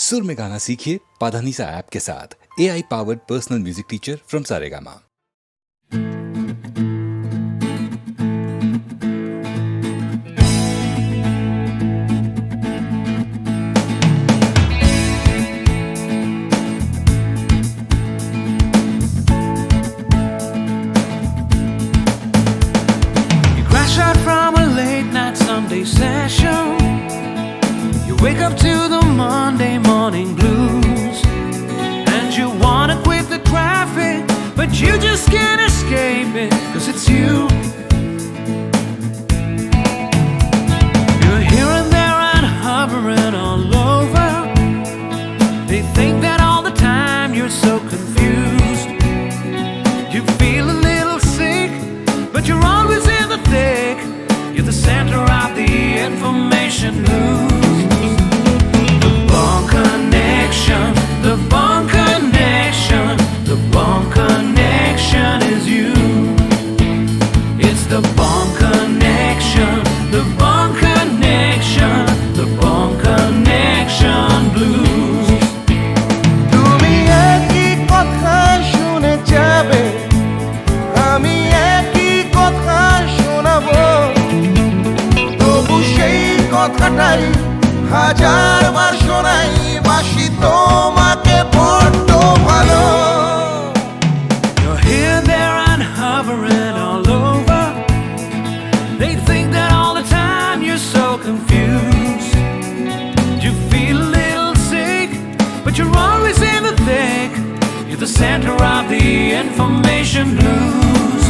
सुर में गाना सीखिए पाधानीसा ऐप के साथ AI powered personal music teacher from Saregama. Crash out from a late night Sunday session. You wake up to the Monday morning blues, and you wanna quit the traffic, but you just can't escape it, 'cause it's you. You're here and there and hovering all over. They think that all the time you're so confused. You feel a little sick, but you're always in the thick. You're the center of the information news. The Bond Connection, the Bond Connection, the Bond Connection is you. It's the Bond Connection, the Bond Connection, the Bond Connection blues. তুমি একই কথা শুনে যাবে, আমি একই কথা শোনাবো, তবু সেই কথাটাই হাজারবার শোনাই, বাসি তোমাকে বড্ড ভালো। You're here, there, and hovering all over. They think that all the time you're so confused. You feel a little sick, but you're always in the thick. You're the center of the information news.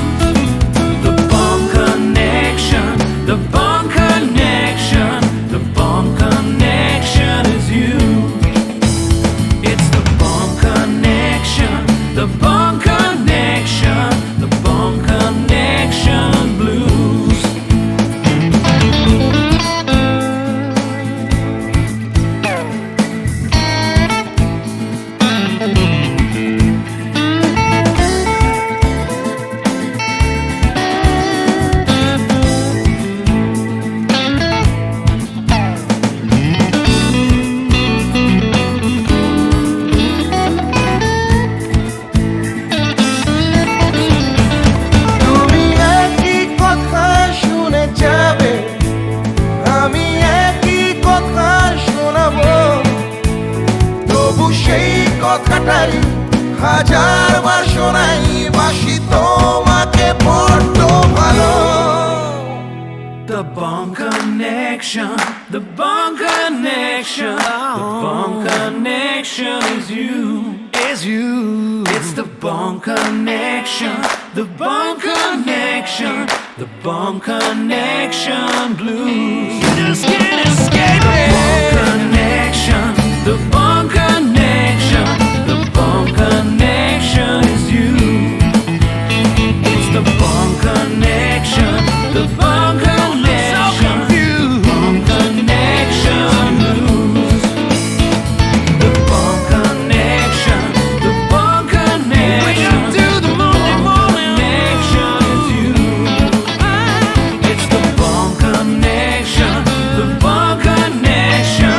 The Bond Connection, the Bond Connection, the Bond Connection is you. It's the Bond Connection, the Bond Connection, the Bond Connection blues. তুমি একই কথা শুনে যাবে, আমি একই কথা শোনাবো, তবু সেই কথাটাই হাজারবার শোনাই, বাসি তোমাকে বড্ড ভালো। The Bond Connection, the Bond Connection, the Bond Connection is you, is you. It's the Bond Connection, the Bond Connection, the Bond Connection blues. You just can't escape it. The Bond Connection, the Bond Connection, the Bond Connection is you. It's the Bond Connection, the Bond Connection, Bond Connection blues. The Bond Connection, the Bond Connection. Wake up to the Monday morning connection is you. It's the Bond Connection, the Bond Connection,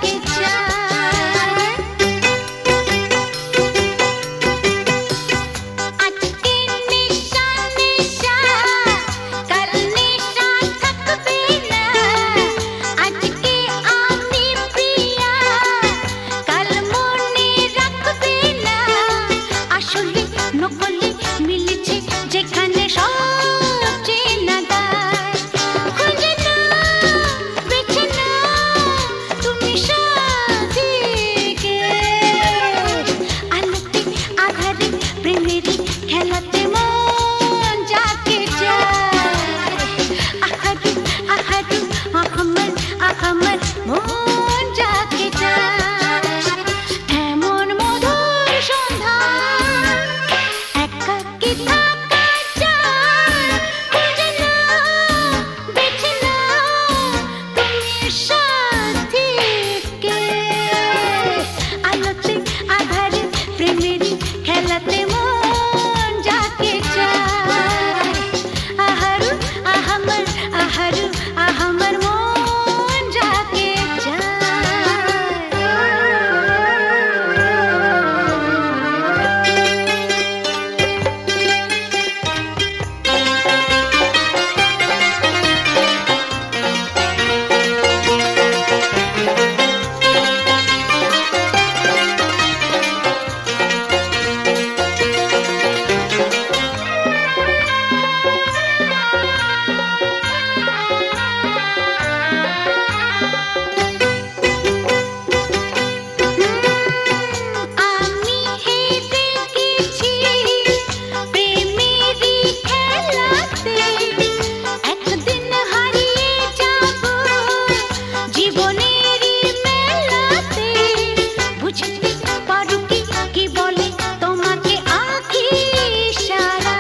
যাকে চায়। আজকে নেশা নেশা, কাল নেশা থাকবে না। আজকে আমি প্রিয়া, কাল মনে রাখবে না। আসলে নকলে মিলেছে যেখানে সব চেনা দায়। খুঁজে নাও, বেছে নাও তুমি সাথীকে। আলোতে আধারে প্রেমেরই খেলাতে মন যাকে চায়। আহারু আহারু আহমর আহমর মন যাকে চায়। এমন মধুর সন্ধ্যা একাকী থাকা যায়। খুঁজে নাও, বেছে নাও তুমি সাথীকে। আলোতে আধারে প্রেমেরই খেলাতে মন যাকে চায়। আহারু আহমর আহারু আহমর মন যাকে চায়। আমি হেরে গেছি প্রেমেরই খেলাতে। একদিন হারিয়ে যাব জীবনেরই মেলাতে। বুঝতে পারো কি কি বলে তোমাকে আঁখি ইশারা।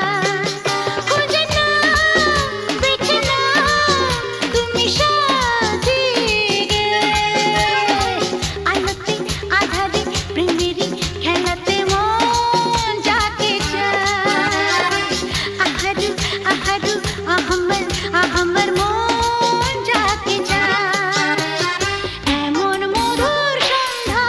খুঁজে নাও, বেছে নাও তুমি সাথীকে। আলোতে আধারে প্রেমেরই খেলাতে মন যাকে চায়। আহারু আহারু আহমর আহমর মন যাকে চায়। এমন মধুর সন্ধ্যা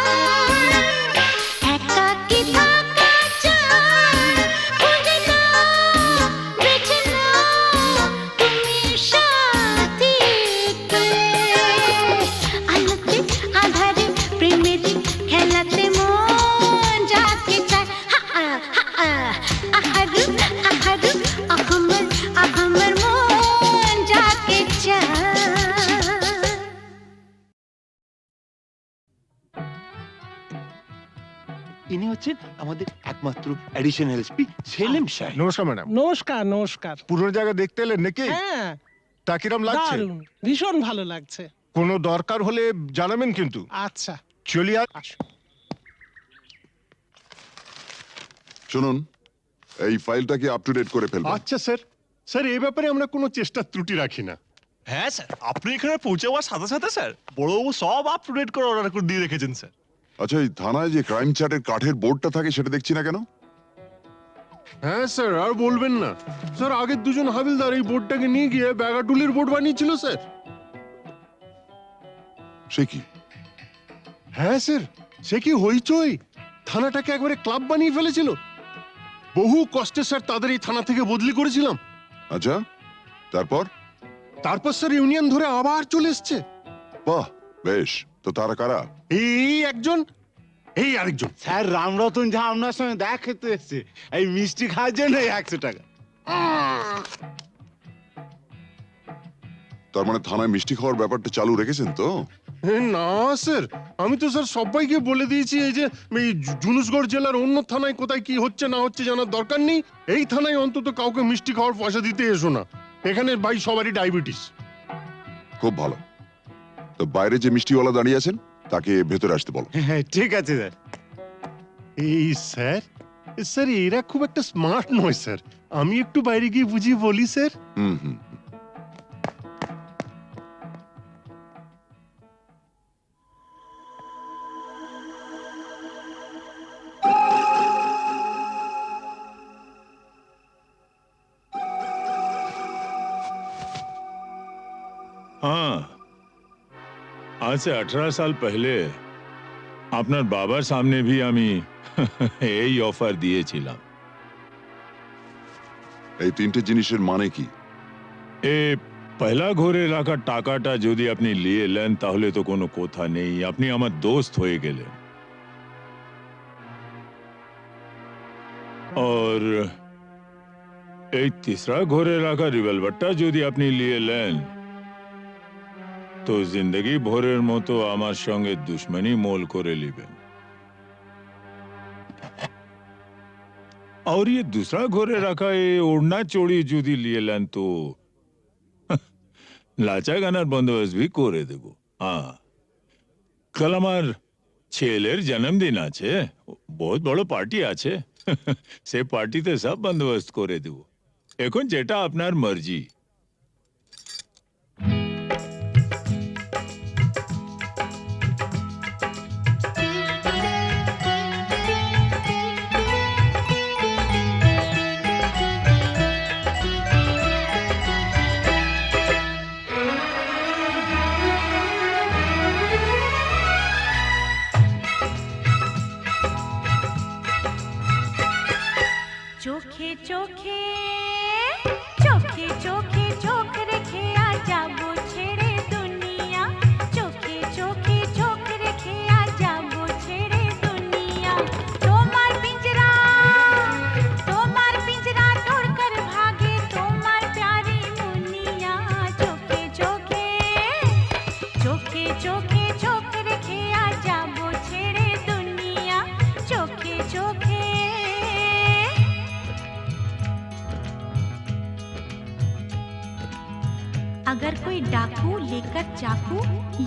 একাকী থাকা যায়। খুঁজে নাও, বেছে নাও তুমি সাথীকে। আলোতে আধারে প্রেমেরই খেলাতে মন যাকে চায়। আহারু আহারু আহমর আহমর মন যাকে চায়। ইনি হচ্ছেন আমাদের একমাত্র অ্যাডিশনাল এসপি সেলিম সাহেব। নমস্কার ম্যাডাম। নমস্কার নমস্কার। পুরো জায়গা দেখতে এলেন নাকি? হ্যাঁ, তা কিরম লাগছে? দারুণ, ভীষণ ভালো লাগছে। কোনো দরকার হলে জানাবেন কিন্তু। আচ্ছা, চলি আর আসুন। শুনুন, এই ফাইলটাকে আপ টু ডেট করে ফেলবেন। আচ্ছা স্যার। স্যার এই ব্যাপারে আমরা কোনো চেষ্টা ত্রুটি রাখি না। হ্যাঁ স্যার, আপনি এখানে পৌঁছাবার সাথে সাথে স্যার বড়বাবু সব আপ টু ডেট করে অর্ডার করে দিয়ে রেখেছেন স্যার। আচ্ছা, এই থানায় যে ক্রাইম চার্টের কাঠের বোর্ডটা থাকে সেটা দেখছি না কেন? হ্যাঁ স্যার, আর বলবেন না স্যার, আগের দুজন হাবিলদার এই বোর্ডটাকে নিয়ে গিয়ে ব্যাগাটুলির বোর্ড বানিয়েছিল স্যার। সে কি? হ্যাঁ স্যার, সে কি হইচই, থানাটাকে একবারে ক্লাব বানিয়ে ফেলেছিল। বহু কষ্টে স্যার তাদের এই থানা থেকে বদলি করেছিলাম। আচ্ছা, তারপর? তারপর স্যার ইউনিয়ন ধরে আবার চলে এসছে। বাহ, বেশ। তো তারা কারা? এই একজন, এই আরেকজন। স্যার রামরতন ঝা আপনার সঙ্গে দেখা খেতে এসছে এই মিষ্টি খাওয়ার জন্য 100 টাকা। তার মানে থানায় মিষ্টি খাওয়ার ব্যাপারটা চালু রেখেছেন তো? না স্যার, আমি তো স্যার সবাইকে বলে দিয়েছি এই যে এই জুনুসগড় জেলার অন্য থানায় কোথায় কি হচ্ছে না হচ্ছে জানার দরকার নেই। এই থানায় অন্তত কাউকে মিষ্টি খাওয়ার পয়সা দিতে এসো না। এখানে ভাই সবারই ডায়াবেটিস। খুব ভালো। তো বাইরে যে মিষ্টিওয়ালা দাঁড়িয়ে আছেন তাকে ভেতরে আসতে বলো। হ্যাঁ ঠিক আছে স্যার। এই স্যার, স্যার এরা খুব একটা স্মার্ট নয় স্যার। আমি একটু বাইরে গিয়ে বুঝিয়ে বলি স্যার। হুম হুম। आज से 18 साल पहले আপনার বাবার সামনে भी আমি এই অফার দিয়েছিলাম। এই তিনটে জিনিসের মানে কি? এ পয়লা ঘরে রাখা টাকাটা যদি আপনি নিয়ে নেন তাহলে তো কোনো কথা নেই, আপনি আমার দোস্ত হয়ে গেলেন। और এই तीसरा ঘরে রাখা রিভলভারটা যদি আপনি নিয়ে নেন তো জিন্দগি ভরের মতো আমার সঙ্গে দুশ্মনী মোল করে নেবেন। और ये दूसरा घरे रखा ये ओढ़ना चोड़ी जुदी लिए लेन तो लाचा गानार बंदोबस्त भी करे देबो। हाँ, कल আমার ছেলের জন্মদিন আছে, বহুত বড় পার্টি আছে, সে পার্টিতে সব বন্দোবস্ত করে দেব। এখন যেটা আপনার মর্জি। চোখে চোখে চোখে চোখে চোখ রেখে আজ যাবো ছেড়ে দুনিয়া, চোখে চোখে চোখ রেখে আজ যাবো ছেড়ে দুনিয়া। তোমার পিঞ্জরা তোড় কর ভাগে তোমার প্যারি মুনিয়া, চোখে চোখে চোখে চোখে চোখ রেখে আজ যাবো ছেড়ে দুনিয়া, চোখে চোখে। अगर कोई डाकू लेकर चाकू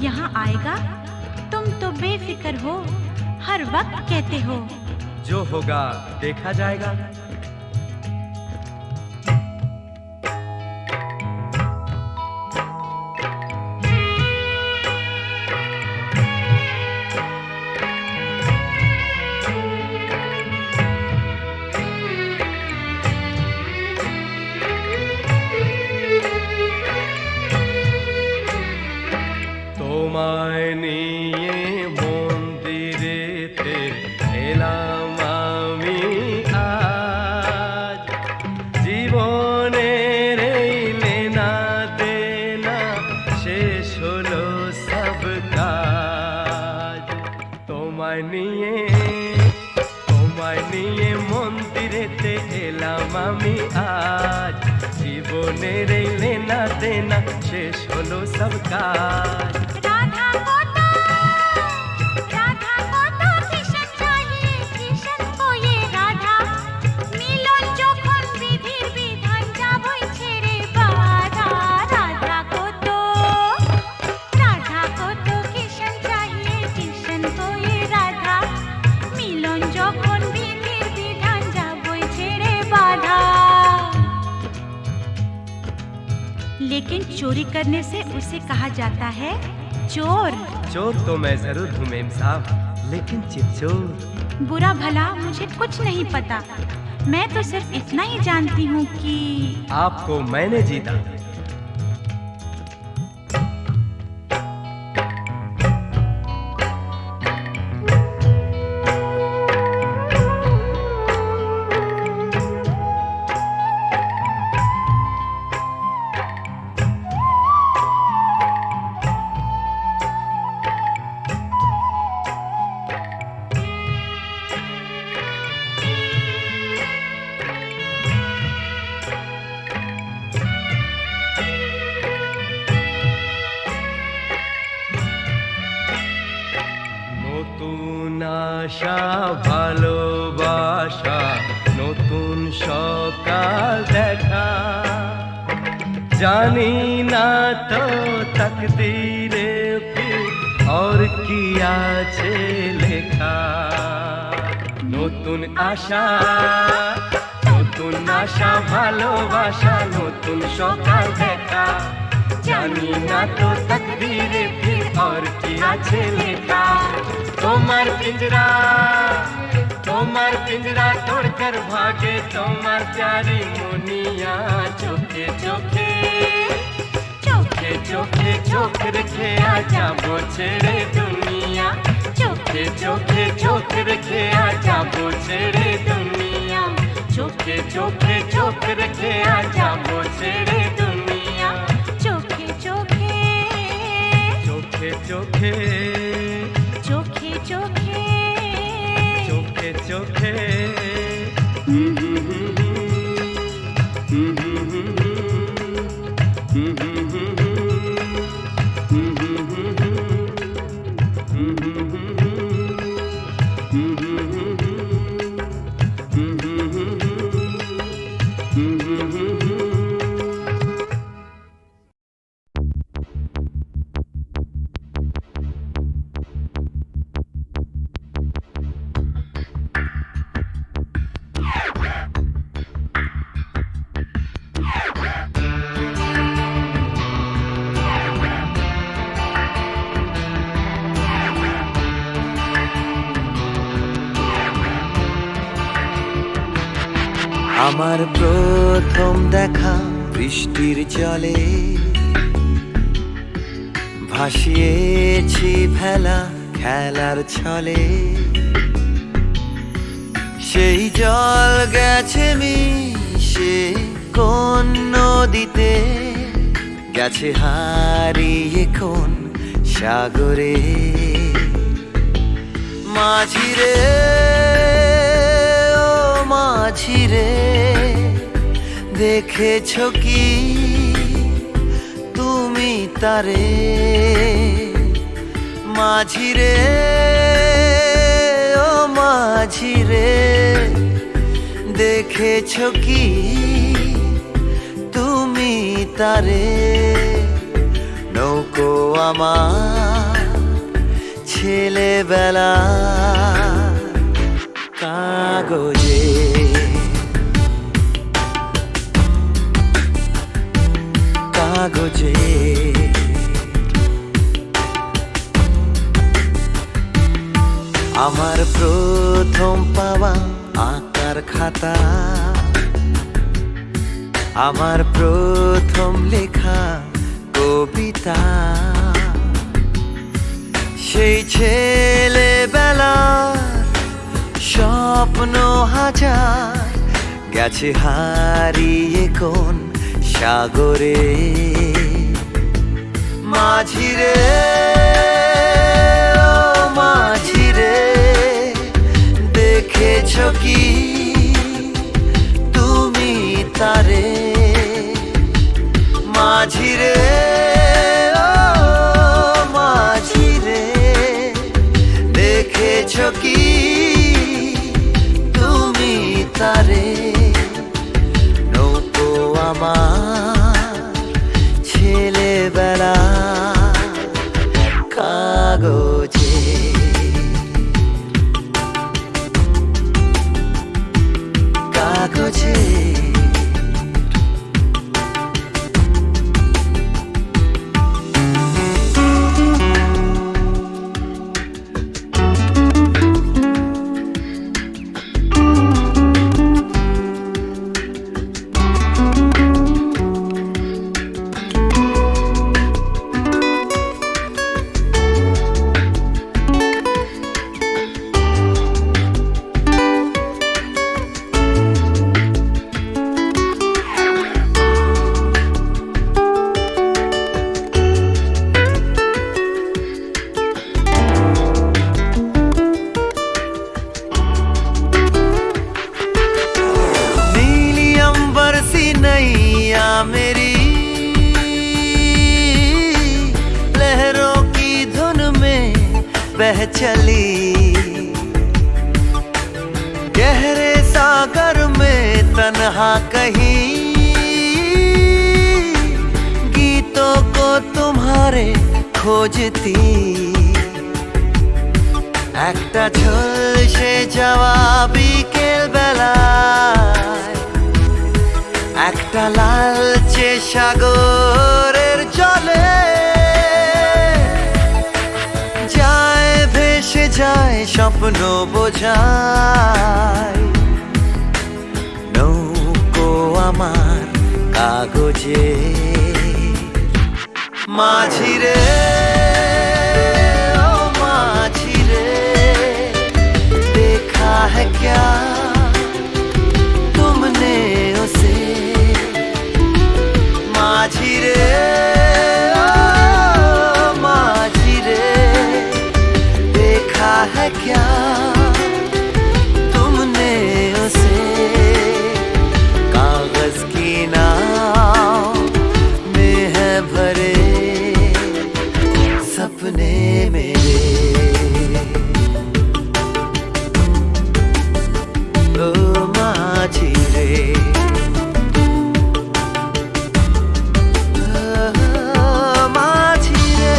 यहाँ आएगा तुम तो बेफिक्र हो, हर वक्त कहते हो जो होगा देखा जाएगा। তোমায় নিয়ে মন্দিরেতে এলাম আমি আজ, জীবনের এই লেনা দেনা শেষ হলো সব কাজ। তোমায় নিয়ে মন্দিরেতে এলাম আমি আজ, জীবনের এই লেনা দেনা শেষ হলো সব কাজ। राधा को तो किशन चाहिए, किशन को ये राधा, मिलन যখন বিধির বিধান যাবই ছেড়ে বাধা। राधा को तो किशन चाहिए, किशन को ये राधा, मिलन যখন বিধির বিধান যাবই ছেড়ে বাধা। लेकिन चोरी करने से उसे कहा जाता है चोर। चोर तो मैं जरूर हूँ मेम साहब, लेकिन चित्चोर। बुरा भला मुझे कुछ नहीं पता, मैं तो सिर्फ इतना ही जानती हूँ कि आपको मैंने जीता। নতুন আশা ভালোবাসা, নতুন সকাল দেখা, জানি না তো তকদীরে ফির और কি আছে লেখা। নতুন আশা ভালোবাসা, নতুন সকাল দেখা, জানি না তো তকদীরে ফির और কি আছে লেখা। তোমার পিঞ্জরা তোড়কর ভাগে তোমার প্যারি মুনিয়া, চোখে চোখে চোখে চোখে চোখ রেখে আজ যাবো ছেড়ে দুনিয়া চোখে চোখে চোখ রেখে আজ যাবো ছেড়ে দুনিয়া চোখে চোখে চোখ রেখে আজ যাবো ছেড়ে দুনিয়া চোখে চোখে চোখে চোখে চোখে চোখে চোখে চোখে আমার প্রথম দেখা বৃষ্টির জলে ভাসিয়েছি ভেলা খেলার ছলে সেই জল গেছে মিশে কোন নদীতে গেছে হারিয়ে কোন সাগরে মাঝিরে ও মাঝিরে দেখেছ কি তুমি তারে মাঝিরে ও মাঝিরে দেখেছ কি তুমি তারে নৌকো আমার ছেলেবেলা কাগজে কাগজে আমার প্রথম পাওয়া আঁকার খাতা আমার প্রথম লেখা কবিতা সেই ছেলেবেলা স্বপ্ন হাজার গেছে হারিয়ে কোন সাগরে মাঝিরে ও মাঝিরে দেখেছ কি তুমি তারে মাঝিরে ও মাঝিরে দেখেছ কি তুমি তারে নৌকো আমার ছেলেবেলা কাগজে কাগজে मेरी लहरों की धुन में बह चली गहरे सागर में तन्हा कहीं गीतों को तुम्हारे खोजती একটা ঝলসে যাওয়া বিকেল বেলায় একটা লালচে সাগরের জলে যায় ভেসে যায় স্বপ্ন বোঝায় নৌকো আমার কাগজে माझी रे ओ माझी रे देखा है क्या तुमने उसे माझी रे ओ माझी रे देखा है क्या तुमने उसे कागज की नाव में है भरे सपने मेरे ओ माझी रे माझी रे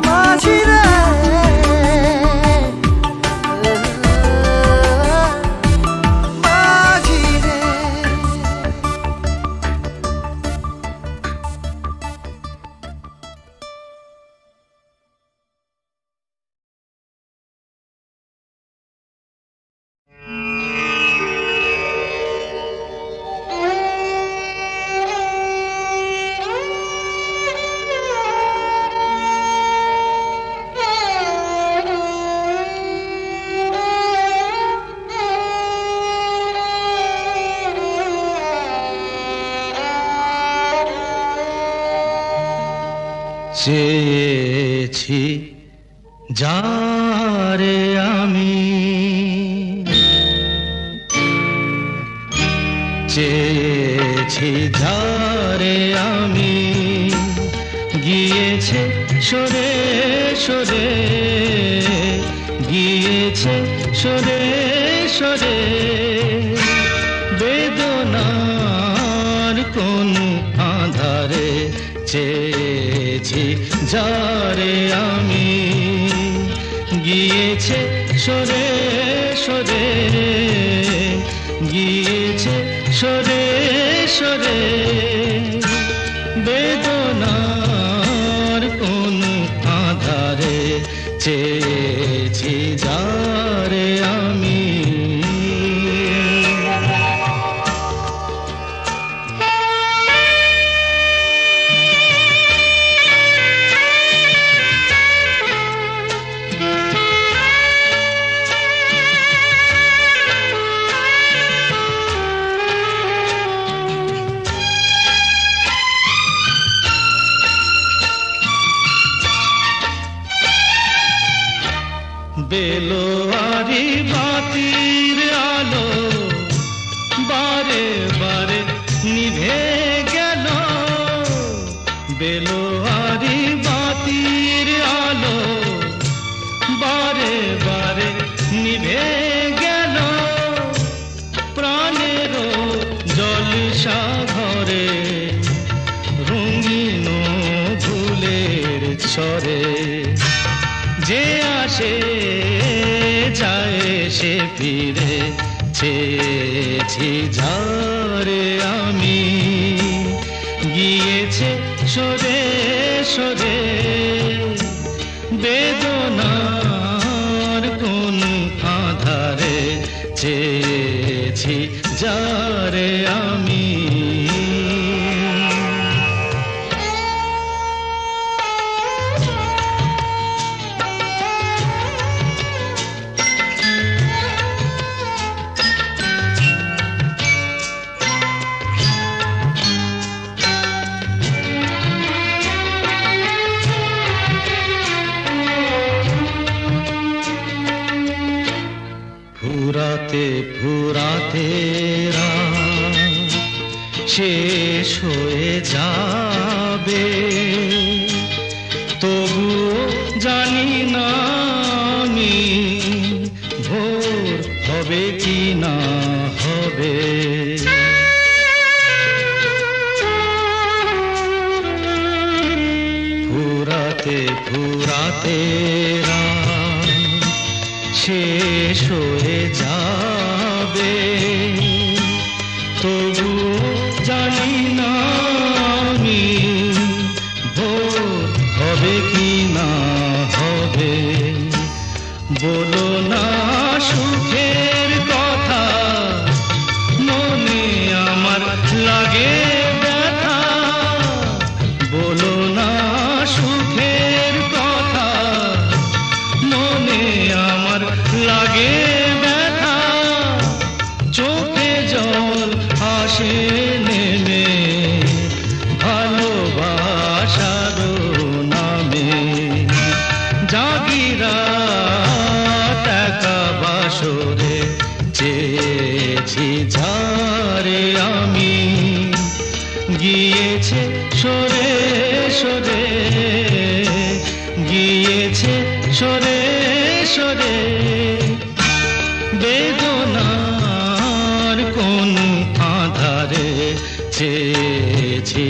माझी रे माझी रे চেয়েছি যারে আমি চেয়েছি যারে আমি গিয়েছে সরে সরে গিয়েছে সরে সরে বেদনার কোন আধারে চেয়েছি যারে আমি গিয়েছে সরে সরে গিয়েছে সরে সরে বেদনার কোন আধারে চেয়েছি যারে আমি বেলোয়ারি বাতির আলো বারে বারে নিভে গেল বেলোয়ারি বাতির আলো বারে বারে নিভে গেল প্রাণের জলসা ঘরে রঙিন ফুলের ছড়ে যে আসে যায় সে ফিরে চেয়েছি যারে আমি গিয়েছে সরে সরে বেদনার কোন আধারে চেয়েছি যারে আমি ফুরাতে ফুরাতে রাত শেষ হয়ে যাবে তবুও জানি না আমি ভোর হবে কি না হবে ফুরাতে ফুরাতে রাত শেষ হয়ে যাবে তবু জানি না আমি ভোর হবে কি না হবে বলো না সুখের কথা মনে আমার সরে সরে বেদনার কোন আধারে চেয়েছি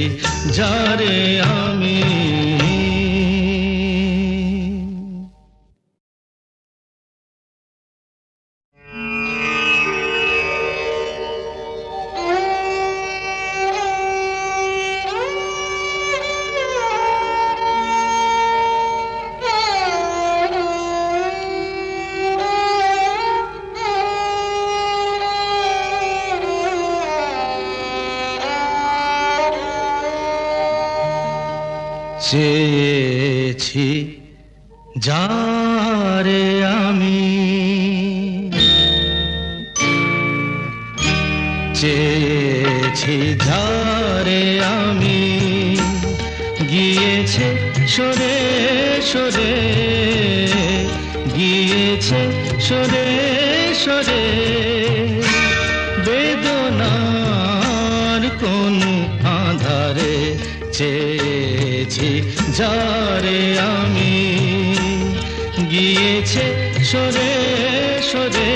যারে আমি। চেয়েছি যারে আমি, চেয়েছি যারে আমি, গিয়েছে সরে সরে, গিয়েছে সরে সরে, বেদনার কোন আধারে চেয়েছি যারে আমি, গিয়েছে সরে সরে,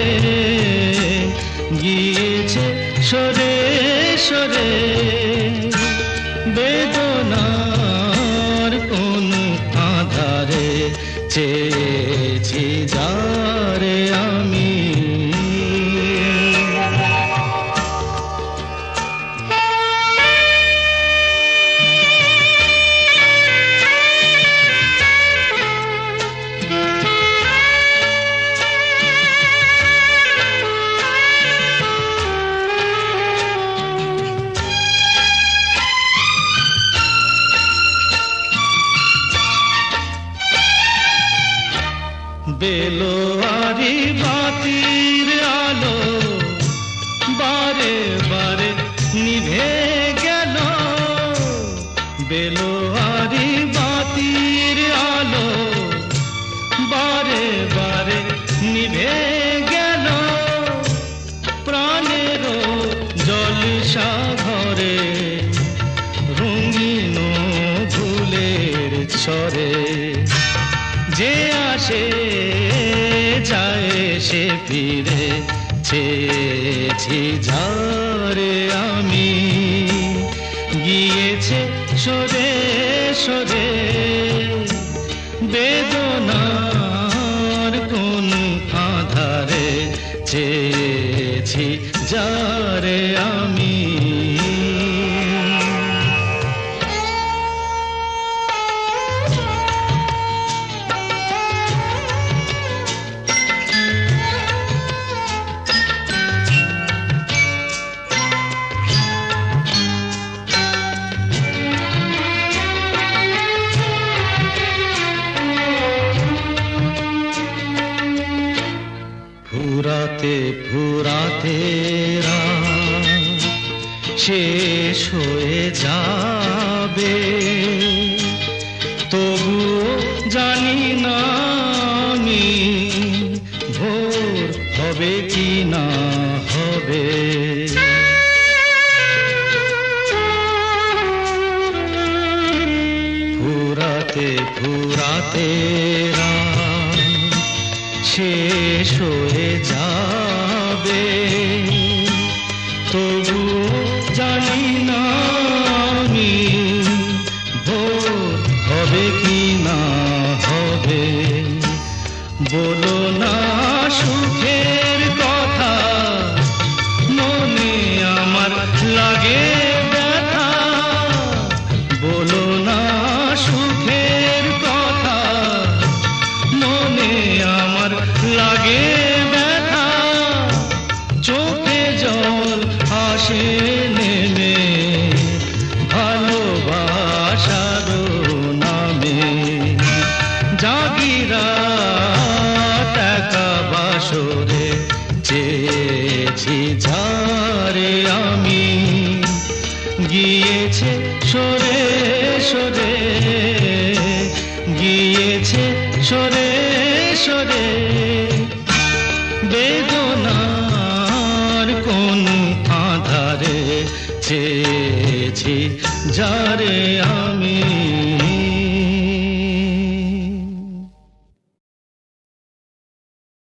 গিয়েছে সরে সরে, বেদনার কোন আধারে চেয়েছি যারে আমি। বেলোয়ারি বাতির আলো বারে বারে নিভে গেল, বেলোয়ারি বাতির আলো বারে বারে নিভে গেল, প্রাণের জলসা ঘরে রঙিন ফুলের ছড়ে, যে আসে যায় সে ফিরে, চেয়েছি যারে আমি, গিয়েছে সরে সরে, বেদনার কোন আধারে চেয়েছি যারে আমি। ফুরাতে ফুরাতে রাত শেষ হয়ে যাবে, তবুও জানি না আমি ভোর হবে কি না হবে। ফুরাতে ফুরাতে রাত শেষ হয়ে যাবে, তবুও জানি না আমি ভোর হবে কি না হবে। বলো না সুখের কথা, মনে আমার লাগে ব্যথা, বলো না সুখের কথা, মনে আমার লাগে ব্যথা, চোখে জল আসে নেমে ভালোবাসার নামে, জাগিরা টাকা বাসরে চেয়েছি যারে আমি, গিয়েছে সরে সরে, গিয়েছে সরে সরে, বেদনার কোন আধারে চেয়েছি যারে আমি।